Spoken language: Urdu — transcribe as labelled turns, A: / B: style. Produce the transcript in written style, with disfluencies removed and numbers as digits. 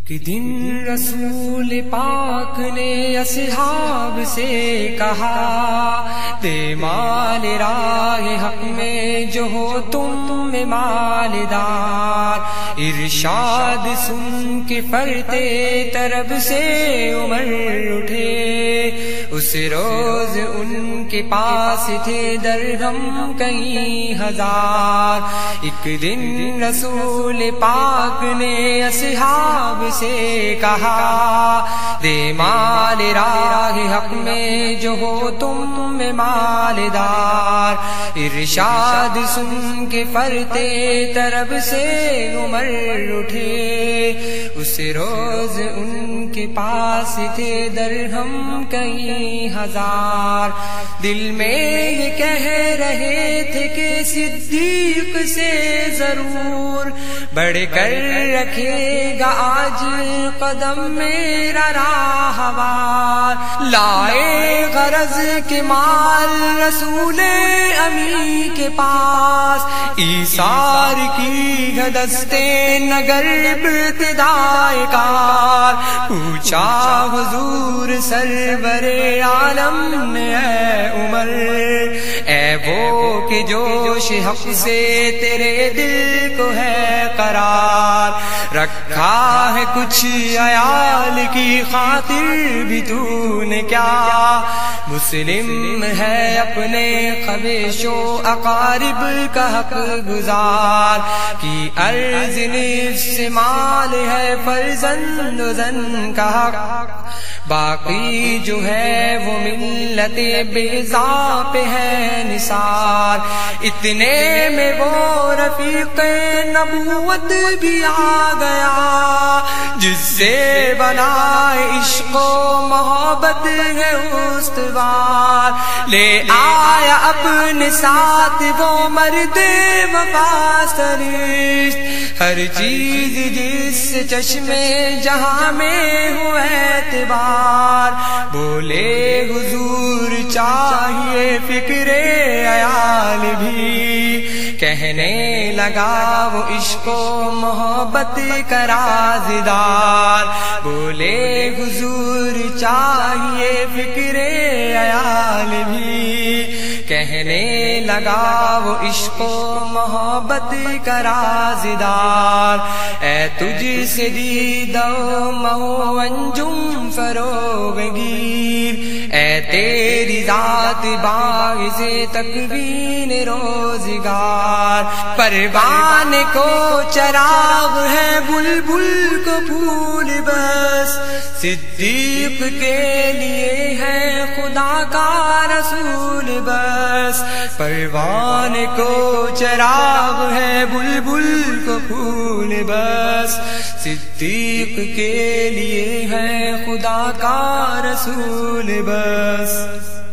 A: کہ دن رسول پاک نے اصحاب سے کہا، دے مال راہ حق میں جو ہو تم میں مالدار۔ ارشاد سن کے فرتے طرب سے عمر اٹھے، اس روز ان کے پاس تھے درہم کئی ہزار۔ ایک دن رسول پاک نے اصحاب سے کہا، دے مال راہ حق میں جو ہو تم میں مالدار۔ ارشاد سن کے فرتے طرب سے عمر اٹھے، اس روز ان کے پاس تھے درہم کئی ہزار۔ دل میں یہ کہہ رہے تھے کہ صدیق سے ضرور بڑھ کر رکھے گا آج قدم میرا راہوار۔ لائے غرض کے مال رسول امی کے پاس، ایثار کی دستے نگر ابتدائے کار۔ پوچھا حضور سرور عالم نے اے عمر، اے وہ کہ جوش حق سے تیرے دل کو ہے قرار۔ رکھا ہے کچھ عیال کی خاطر بھی تو نے کیا، مسلم ہے اپنے خویش و اقارب کا حق گزار۔ کی عرض نفس مال ہے فرزند و زن کا حق، باقی جو ہے وہ ملت بیضا پہ ہے نثار۔ اتنے میں وہ رفیق نبوت بھی آ گیا، جس سے بنا عشق و محبت ہے استوار۔ لے آیا اپنے ساتھ وہ مرد وفا سرشت، ہر چیز جس چشمے جہاں میں ہو اعتبار۔ بولے حضور چاہیے فکر عیال بھی، کہنے لگا وہ عشق و محبت کا رازدار۔ بولے حضور چاہیے فکر عیال بھی، کہنے لگا وہ عشق و محبت کا رازدار۔ اے تجھ سے دیدہ مہو انجم فروغ گیر، اے تیری ذات باعث تکوین روزگار۔ پروان کو چراغ ہے بلبل کو پھول بس، صدیق کے لیے ہے خدا کا رسول بس۔ پروان کو چراغ ہے بلبل کو پھول بس، صدیق کے لیے ہے خدا کا رسول بس۔